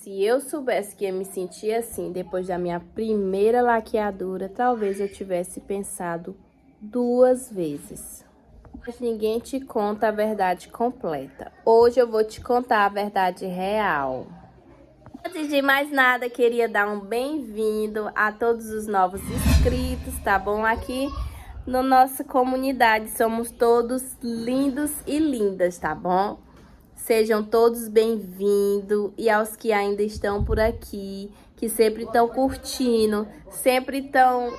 Se eu soubesse que ia me sentir assim depois da minha primeira laqueadura, talvez eu tivesse pensado 2 vezes. Mas ninguém te conta a verdade completa. Hoje eu vou te contar a verdade real. Antes de mais nada, queria dar um bem-vindo a todos os novos inscritos, tá bom? Aqui na nossa comunidade somos todos lindos e lindas, tá bom? Sejam todos bem-vindos, e aos que ainda estão por aqui, que sempre estão curtindo, sempre estão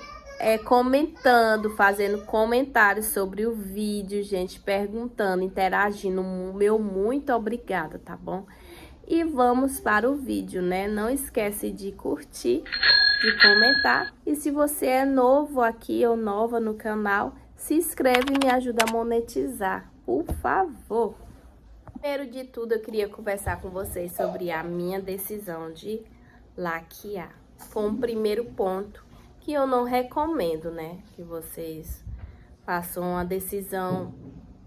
comentando, fazendo comentários sobre o vídeo, gente, perguntando, interagindo, meu muito obrigada, tá bom? E vamos para o vídeo, né? Não esquece de curtir, de comentar, e se você é novo aqui ou nova no canal, se inscreve e me ajuda a monetizar, por favor. Primeiro de tudo, eu queria conversar com vocês sobre a minha decisão de laquear. Foi um primeiro ponto que eu não recomendo, né? Que vocês façam uma decisão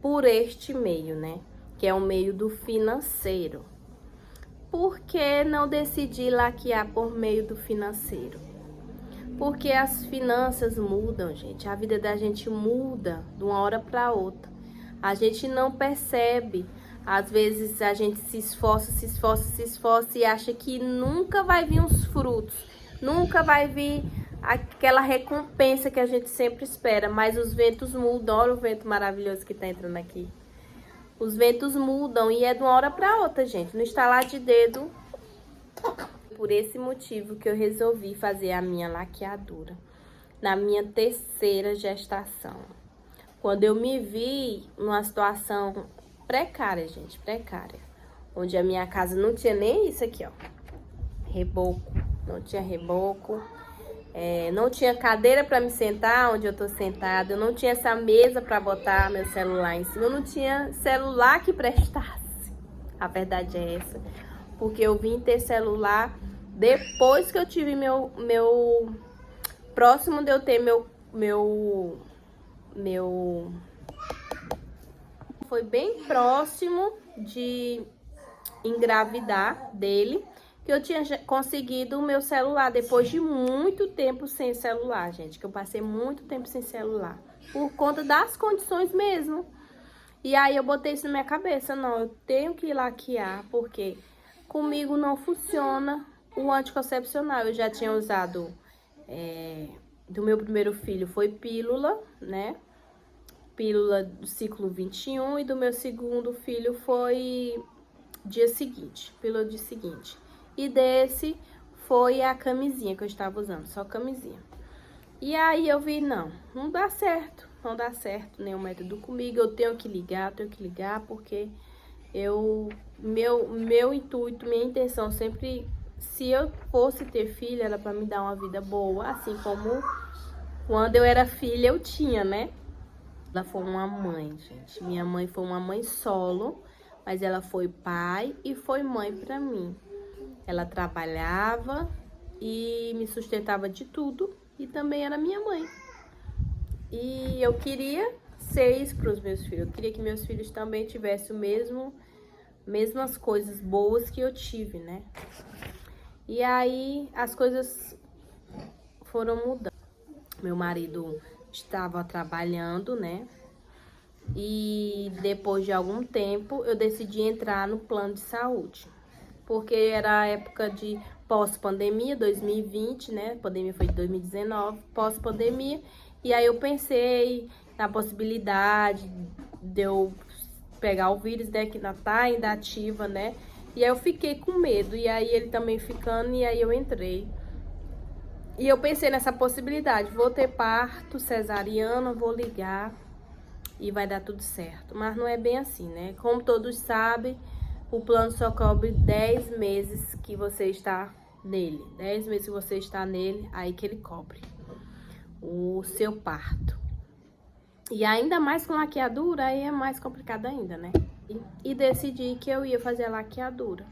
por este meio, né? Que é o meio do financeiro. Por que não decidir laquear por meio do financeiro? Porque as finanças mudam, gente. A vida da gente muda de uma hora para outra. A gente não percebe. Às vezes a gente se esforça e acha que nunca vai vir os frutos, nunca vai vir aquela recompensa que a gente sempre espera, mas os ventos mudam. Olha o vento maravilhoso que tá entrando aqui. Os ventos mudam e é de uma hora para outra, gente, no estalar de dedo. Por esse motivo que eu resolvi fazer a minha laqueadura, na minha terceira gestação. Quando eu me vi numa situação precária, gente, precária. Onde a minha casa não tinha nem isso aqui, ó. Reboco. Não tinha reboco. Não tinha cadeira pra me sentar onde eu tô sentada. Eu não tinha essa mesa pra botar meu celular em cima. Eu não tinha celular que prestasse. A verdade é essa. Porque eu vim ter celular depois que eu tive próximo de eu ter foi bem próximo de engravidar dele, que eu tinha conseguido o meu celular, depois de muito tempo sem celular, gente. Que eu passei muito tempo sem celular, por conta das condições mesmo. E aí eu botei isso na minha cabeça, não, eu tenho que laquear, porque comigo não funciona o anticoncepcional. Eu já tinha usado, do meu primeiro filho foi pílula, né? Pílula do ciclo 21, e do meu segundo filho foi dia seguinte, pílula dia seguinte. E desse foi a camisinha que eu estava usando, só camisinha. E aí eu vi, não dá certo, não dá certo nenhum método comigo, eu tenho que ligar, porque meu intuito, minha intenção sempre, se eu fosse ter filho, era para me dar uma vida boa, assim como quando eu era filha eu tinha, né? Ela foi uma mãe, gente. Minha mãe foi uma mãe solo, mas ela foi pai e foi mãe pra mim. Ela trabalhava e me sustentava de tudo e também era minha mãe. E eu queria ser isso pros meus filhos. Eu queria que meus filhos também tivessem mesmas coisas boas que eu tive, né? E aí as coisas foram mudando. Meu marido estava trabalhando, né? E depois de algum tempo eu decidi entrar no plano de saúde, porque era a época de pós-pandemia, 2020, né? A pandemia foi de 2019, pós-pandemia. E aí eu pensei na possibilidade de eu pegar o vírus, né? Que ainda tá ainda ativa, né? E aí eu fiquei com medo, e aí ele também ficando, e aí eu entrei. E eu pensei nessa possibilidade, vou ter parto cesariano, vou ligar e vai dar tudo certo. Mas não é bem assim, né? Como todos sabem, o plano só cobre 10 meses que você está nele. 10 meses que você está nele, aí que ele cobre o seu parto. E ainda mais com laqueadura, aí é mais complicado ainda, né? E decidi que eu ia fazer a laqueadura.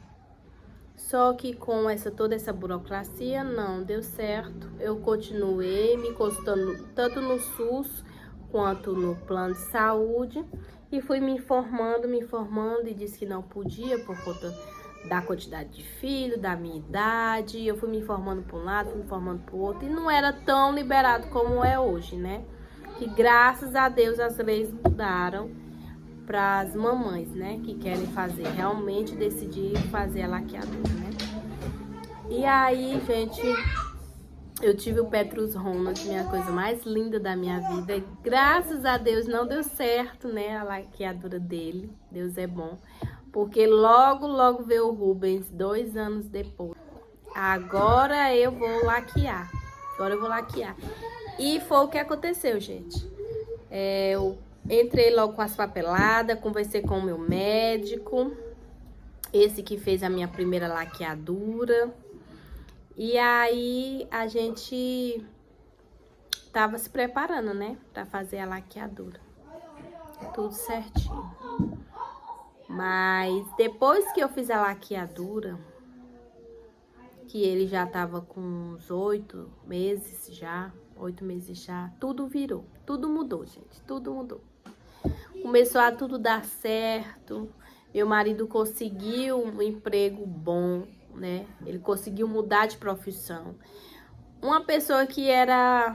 Só que com toda essa burocracia não deu certo. Eu continuei me consultando tanto no SUS quanto no plano de saúde. E fui me informando e disse que não podia por conta da quantidade de filho, da minha idade. Eu fui me informando por um lado, fui me informando por outro, e não era tão liberado como é hoje, né? Que graças a Deus as leis mudaram para as mamães, né? Que querem fazer, realmente decidir fazer a laqueadura, né? E aí, gente, eu tive o Petrus Ronald, minha coisa mais linda da minha vida. E graças a Deus não deu certo, né? A laqueadura dele. Deus é bom. Porque logo veio o Rubens, 2 anos depois. Agora eu vou laquear. E foi o que aconteceu, gente. Eu entrei logo com as papeladas, conversei com o meu médico. Esse que fez a minha primeira laqueadura. E aí a gente tava se preparando, né? Pra fazer a laqueadura. Tudo certinho. Mas depois que eu fiz a laqueadura, que ele já tava com uns 8 meses já, tudo virou, tudo mudou, gente, tudo mudou. Começou a tudo dar certo, meu marido conseguiu um emprego bom, né? Ele conseguiu mudar de profissão. Uma pessoa que era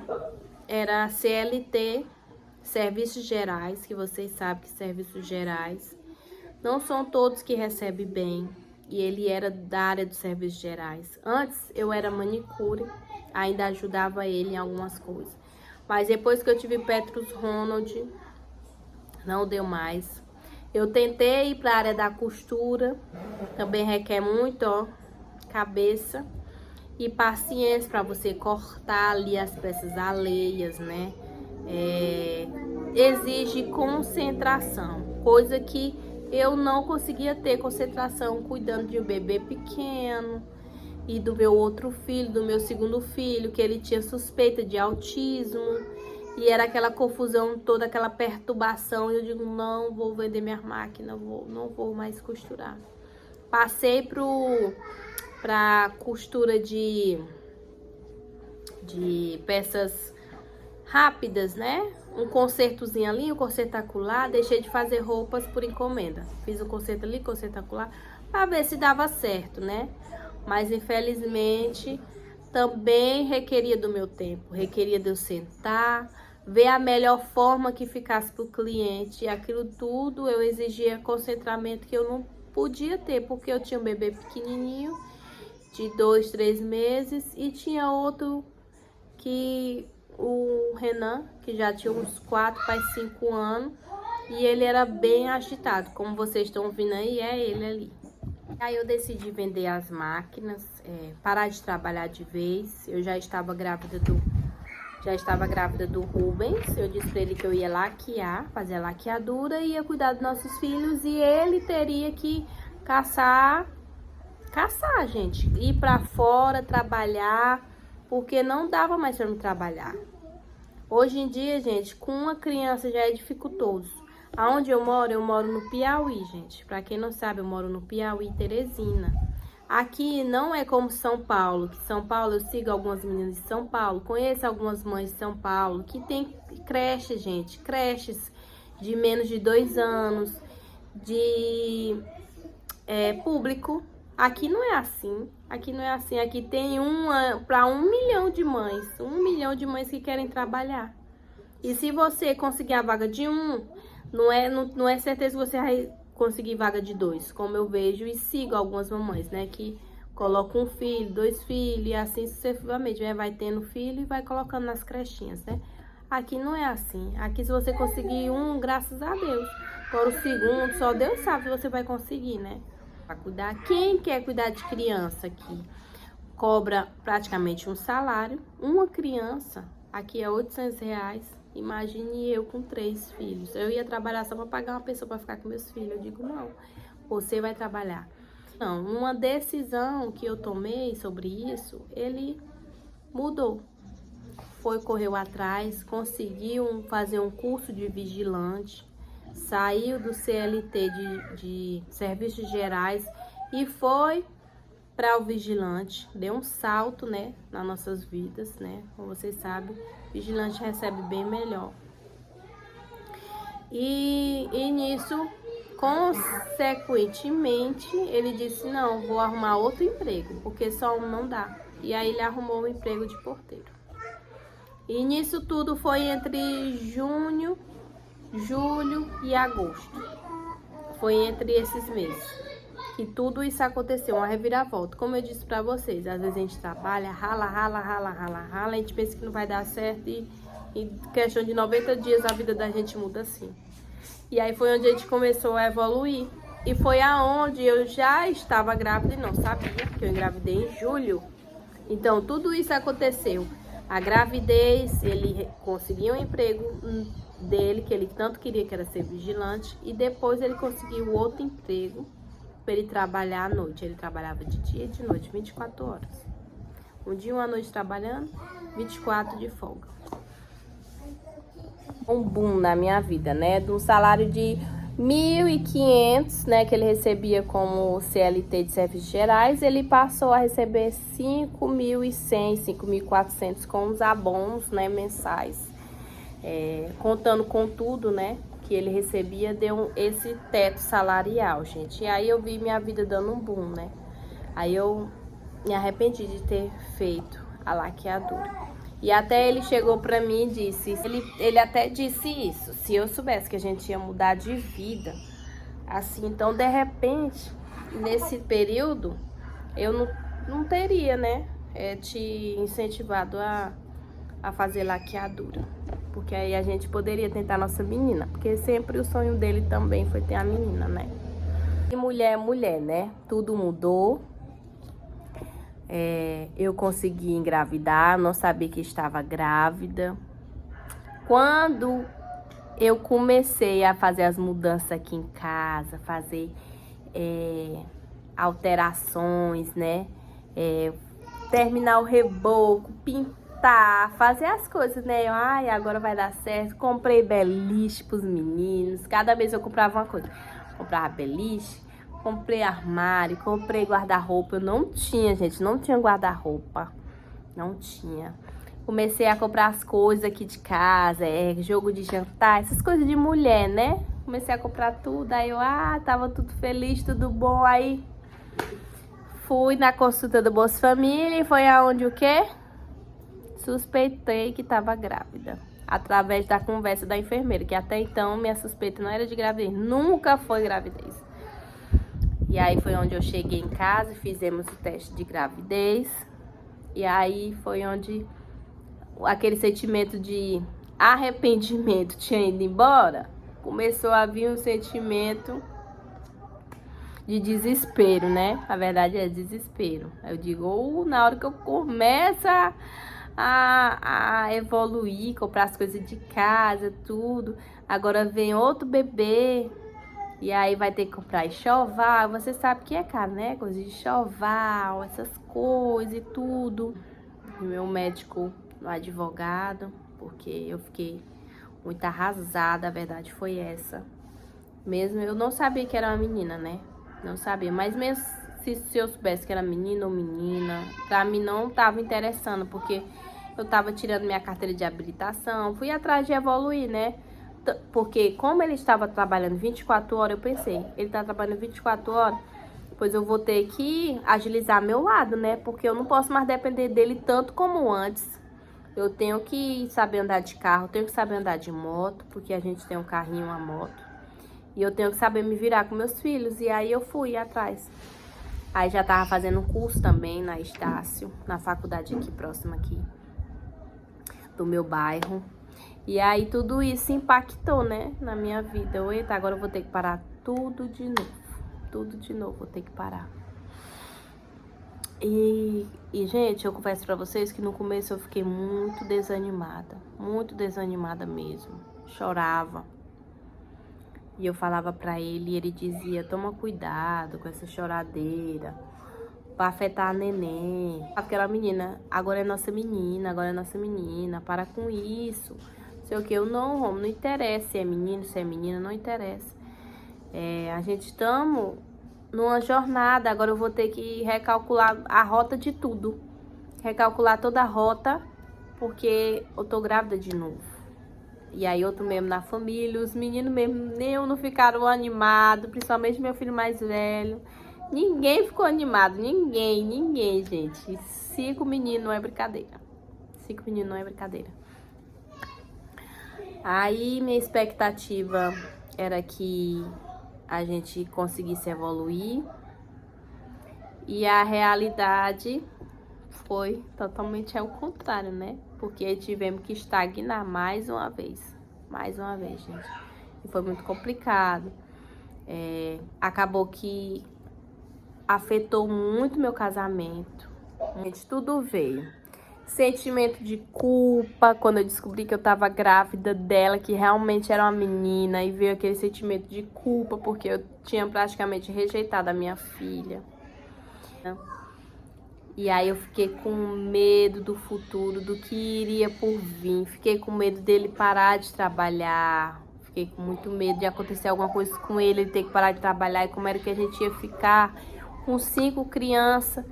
CLT, Serviços Gerais, que vocês sabem que Serviços Gerais não são todos que recebem bem, e ele era da área dos serviços gerais. Antes eu era manicure, ainda ajudava ele em algumas coisas. Mas depois que eu tive Petrus Ronald, não deu mais. Eu tentei ir para a área da costura, também requer muito, ó, cabeça e paciência para você cortar ali as peças alheias, né? Exige concentração, coisa que eu não conseguia ter concentração cuidando de um bebê pequeno e do meu outro filho, do meu segundo filho, que ele tinha suspeita de autismo. E era aquela confusão toda, aquela perturbação. E eu digo, não vou vender minha máquina, não vou mais costurar. Passei pra costura de peças rápidas, né? Um consertozinho ali, um conserto acolá. Deixei de fazer roupas por encomenda. Fiz um conserto ali, conserto acolá, pra ver se dava certo, né? Mas infelizmente também requeria do meu tempo. Requeria de eu sentar, ver a melhor forma que ficasse pro cliente. E aquilo tudo eu exigia concentramento que eu não podia ter, porque eu tinha um bebê pequenininho, de 2, 3 meses, e tinha outro que... o Renan, que já tinha uns 4 para 5 anos, e ele era bem agitado, como vocês estão ouvindo aí, é ele ali. Aí eu decidi vender as máquinas, parar de trabalhar de vez. Eu já estava grávida do Rubens. Eu disse para ele que eu ia laquear, fazer a laqueadura, ia cuidar dos nossos filhos, e ele teria que caçar, gente, ir para fora, trabalhar, porque não dava mais para me trabalhar. Hoje em dia, gente, com uma criança já é dificultoso. Aonde eu moro no Piauí, gente. Pra quem não sabe, eu moro no Piauí, Teresina. Aqui não é como São Paulo, que São Paulo, eu sigo algumas meninas de São Paulo, conheço algumas mães de São Paulo, que tem creches, gente, creches de menos de 2 anos, de público. Aqui não é assim, aqui tem uma para 1 milhão de mães, 1 milhão de mães que querem trabalhar. E se você conseguir a vaga de um, não é certeza que você vai conseguir vaga de 2, como eu vejo e sigo algumas mamães, né, que colocam 1 filho, 2 filhos e assim sucessivamente, né, vai tendo filho e vai colocando nas crechinhas, né. Aqui não é assim, aqui se você conseguir um, graças a Deus. Agora o segundo, só Deus sabe se você vai conseguir, né. Para cuidar. Quem quer cuidar de criança aqui cobra praticamente um salário. Uma criança aqui é R$800. Imagine eu com 3 filhos. Eu ia trabalhar só para pagar uma pessoa para ficar com meus filhos. Eu digo, não, você vai trabalhar. Não, uma decisão que eu tomei sobre isso, ele mudou. Correu atrás, conseguiu fazer um curso de vigilante, saiu do CLT de Serviços Gerais e foi para o vigilante. Deu um salto, né, nas nossas vidas, né? Como vocês sabem, vigilante recebe bem melhor. E nisso consequentemente, ele disse, não, vou arrumar outro emprego, porque só um não dá. E aí ele arrumou o emprego de porteiro. E nisso tudo foi entre junho, julho e agosto. Foi entre esses meses que tudo isso aconteceu, uma reviravolta. Como eu disse pra vocês, às vezes a gente trabalha, rala, a gente pensa que não vai dar certo e em questão de 90 dias a vida da gente muda assim. E aí foi onde a gente começou a evoluir. E foi aonde eu já estava grávida e não sabia, que eu engravidei em julho. Então tudo isso aconteceu. A gravidez, ele conseguiu um emprego dele, que ele tanto queria, que era ser vigilante. E depois ele conseguiu outro emprego para ele trabalhar à noite. Ele trabalhava de dia e de noite, 24 horas. Um dia, uma noite trabalhando, 24 de folga. Um boom na minha vida, né? De um salário de 1.500, né? Que ele recebia como CLT de serviços gerais. Ele passou a receber 5.100, 5.400 com os abonos, né? Mensais. Contando com tudo, né? Que ele recebia, deu esse teto salarial, gente. E aí eu vi minha vida dando um boom, né? Aí eu me arrependi de ter feito a laqueadura. E até ele chegou pra mim e disse, ele até disse isso, se eu soubesse que a gente ia mudar de vida, assim, então de repente, nesse período, eu não teria, né, te incentivado a fazer laqueadura. Porque aí a gente poderia tentar nossa menina, porque sempre o sonho dele também foi ter a menina, né. E mulher é mulher, né, tudo mudou. Eu consegui engravidar, não sabia que estava grávida. Quando eu comecei a fazer as mudanças aqui em casa, fazer alterações, né? Terminar o reboco, pintar, fazer as coisas, né? Ai, agora vai dar certo. Comprei beliche pros meninos. Cada vez eu comprava uma coisa. Comprava beliche. Comprei armário, comprei guarda-roupa. Eu não tinha, gente, não tinha guarda-roupa. Não tinha. Comecei a comprar as coisas aqui de casa, jogo de jantar, essas coisas de mulher, né? Comecei a comprar tudo, aí eu, tava tudo feliz, tudo bom. Aí fui na consulta do Bolsa Família e foi aonde o quê? Suspeitei que tava grávida. Através da conversa da enfermeira, que até então minha suspeita não era de gravidez, nunca foi gravidez. E aí foi onde eu cheguei em casa, fizemos o teste de gravidez. E aí foi onde aquele sentimento de arrependimento tinha ido embora. Começou a vir um sentimento de desespero, né? A verdade é desespero. Eu digo, na hora que eu começo a evoluir, comprar as coisas de casa, tudo. Agora vem outro bebê. E aí vai ter que comprar enxoval. Você sabe que é caro, né? Coisa de enxoval, essas coisas e tudo. E meu médico, no advogado, porque eu fiquei muito arrasada, a verdade foi essa. Mesmo eu não sabia que era uma menina, né? Não sabia. Mas mesmo se eu soubesse que era menino ou menina, pra mim não tava interessando, porque eu tava tirando minha carteira de habilitação. Fui atrás de evoluir, né? Porque como ele estava trabalhando 24 horas, eu pensei, ele tá trabalhando 24 horas, pois eu vou ter que agilizar meu lado, né? Porque eu não posso mais depender dele tanto como antes. Eu tenho que saber andar de carro, tenho que saber andar de moto, porque a gente tem um carrinho, uma moto. E eu tenho que saber me virar com meus filhos, e aí eu fui atrás. Aí já tava fazendo um curso também na Estácio, na faculdade aqui, próxima aqui, do meu bairro. E aí tudo isso impactou, né, na minha vida. Eita, agora eu vou ter que parar tudo de novo. Tudo de novo, vou ter que parar. E gente, eu confesso pra vocês que no começo eu fiquei muito desanimada mesmo. Chorava. E eu falava pra ele e ele dizia, toma cuidado com essa choradeira, vai afetar a neném. Aquela menina, agora é nossa menina, para com isso. Sei o que, eu não interessa se é menino, se é menina, não interessa. A gente estamos numa jornada, agora eu vou ter que recalcular a rota de tudo. Recalcular toda a rota, porque eu tô grávida de novo. E aí outro mesmo na família, os meninos mesmo não ficaram animados, principalmente meu filho mais velho. Ninguém ficou animado, ninguém, gente. 5 meninos não é brincadeira. 5 meninos não é brincadeira. Aí minha expectativa era que a gente conseguisse evoluir. E a realidade foi totalmente ao contrário, né? Porque tivemos que estagnar mais uma vez. Mais uma vez, gente. E foi muito complicado. Acabou que afetou muito meu casamento. Gente, tudo veio. Sentimento de culpa, quando eu descobri que eu tava grávida dela, que realmente era uma menina. E veio aquele sentimento de culpa, porque eu tinha praticamente rejeitado a minha filha. E aí eu fiquei com medo do futuro, do que iria por vir. Fiquei com medo dele parar de trabalhar. Fiquei com muito medo de acontecer alguma coisa com ele ter que parar de trabalhar. E como era que a gente ia ficar com 5 crianças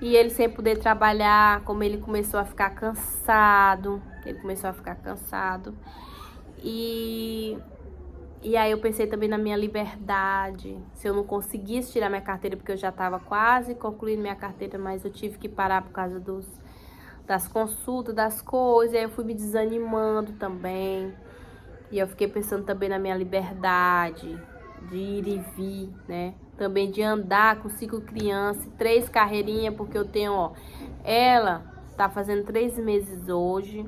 e ele sem poder trabalhar. Como ele começou a ficar cansado. E aí eu pensei também na minha liberdade, se eu não conseguisse tirar minha carteira, porque eu já estava quase concluindo minha carteira, mas eu tive que parar por causa das consultas, das coisas, aí eu fui me desanimando também. E eu fiquei pensando também na minha liberdade, de ir e vir, né? Também de andar com 5 crianças, 3 carreirinhas, porque eu tenho, ó, ela tá fazendo 3 meses hoje.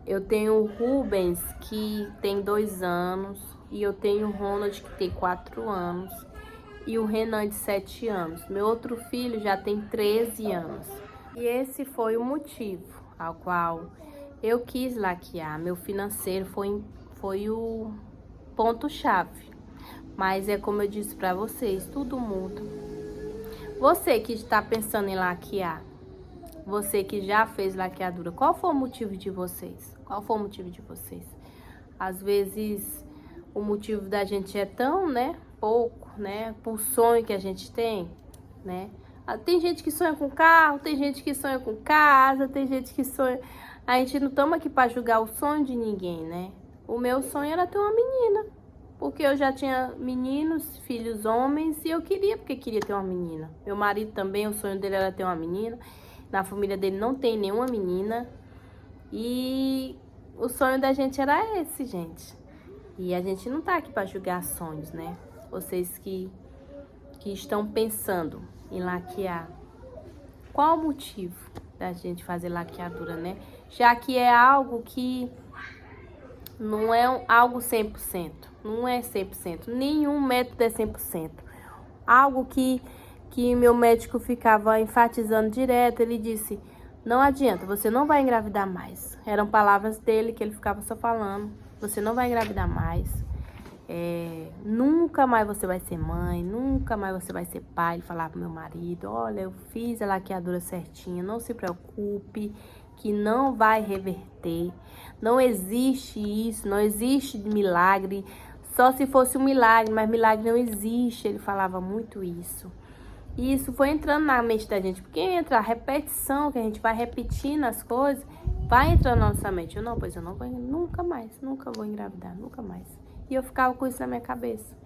Eu tenho o Rubens, que tem 2 anos, e eu tenho o Ronald, que tem 4 anos, e o Renan, de 7 anos. Meu outro filho já tem 13 anos. E esse foi o motivo ao qual eu quis laquear. Meu financeiro foi o ponto-chave. Mas é como eu disse pra vocês, tudo muda. Você que está pensando em laquear, você que já fez laqueadura, qual foi o motivo de vocês? Qual foi o motivo de vocês? Às vezes, o motivo da gente é tão, né, pouco, né, por sonho que a gente tem, né? Tem gente que sonha com carro, tem gente que sonha com casa, tem gente que sonha... A gente não estamos aqui para julgar o sonho de ninguém, né? O meu sonho era ter uma menina, porque eu já tinha meninos, filhos homens, e eu queria, porque queria ter uma menina. Meu marido também, o sonho dele era ter uma menina. Na família dele não tem nenhuma menina. E o sonho da gente era esse, gente. E a gente não tá aqui para julgar sonhos, né? Vocês que estão pensando em laquear. Qual o motivo da gente fazer laqueadura, né? Já que é algo que não é algo 100%. Não é 100%. Nenhum método é 100%. Algo que meu médico ficava enfatizando direto, ele disse, não adianta, você não vai engravidar mais. Eram palavras dele que ele ficava só falando, você não vai engravidar mais, nunca mais você vai ser mãe, nunca mais você vai ser pai. Ele falava pro meu marido, olha, eu fiz a laqueadura certinha, não se preocupe, que não vai reverter, não existe isso, não existe milagre, só se fosse um milagre, mas milagre não existe. Ele falava muito isso. E isso foi entrando na mente da gente, porque entra a repetição, que a gente vai repetindo as coisas, vai entrando na nossa mente. Eu não vou, nunca mais, nunca vou engravidar, nunca mais. E eu ficava com isso na minha cabeça.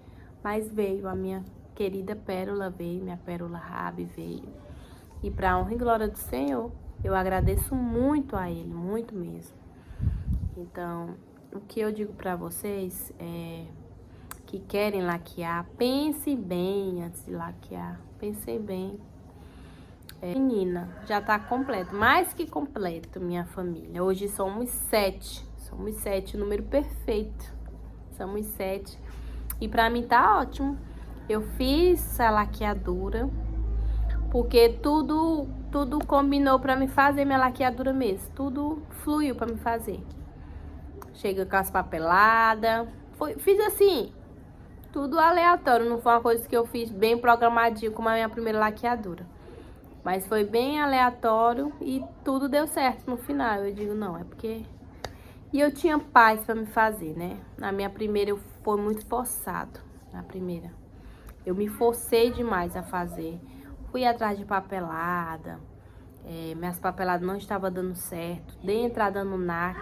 Mas veio a minha querida Pérola, veio, minha Pérola Rabi veio. E para honra e glória do Senhor, eu agradeço muito a Ele, muito mesmo. Então, o que eu digo para vocês é que querem laquear, pense bem antes de laquear. Pensei bem. Menina, já tá completo, mais que completo, minha família. Hoje somos 7. Somos 7, o número perfeito. Somos 7. E pra mim tá ótimo. Eu fiz a laqueadura, porque tudo combinou pra me fazer minha laqueadura mesmo. Tudo fluiu pra me fazer. Chega com as papeladas. Fiz assim, tudo aleatório, não foi uma coisa que eu fiz bem programadinho como a minha primeira laqueadura. Mas foi bem aleatório e tudo deu certo no final. Eu digo, não, é porque... E eu tinha paz pra me fazer, né? Na minha primeira eu fui muito forçado. Na primeira. Eu me forcei demais a fazer. Fui atrás de papelada. Minhas papeladas não estavam dando certo. Dei entrada no NAC.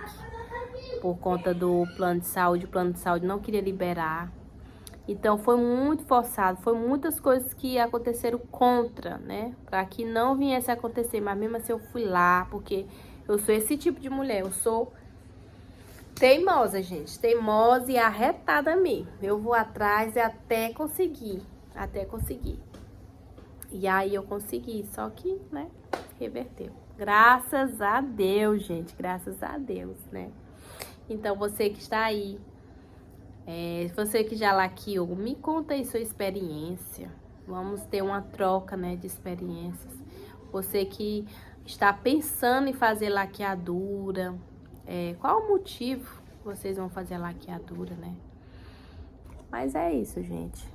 por conta do plano de saúde. O plano de saúde não queria liberar. Então, foi muito forçado, foi muitas coisas que aconteceram contra, né? Para que não viesse a acontecer, mas mesmo assim eu fui lá, porque eu sou esse tipo de mulher, eu sou teimosa, gente, teimosa e arretada mesmo. Eu vou atrás até conseguir, E aí eu consegui, só que, né, reverteu. Graças a Deus, gente, graças a Deus, né? Então, você que está aí, você que já laqueou, me conta aí sua experiência. Vamos ter uma troca, né, de experiências. Você que está pensando em fazer laqueadura, qual o motivo que vocês vão fazer a laqueadura, né? Mas é isso, gente.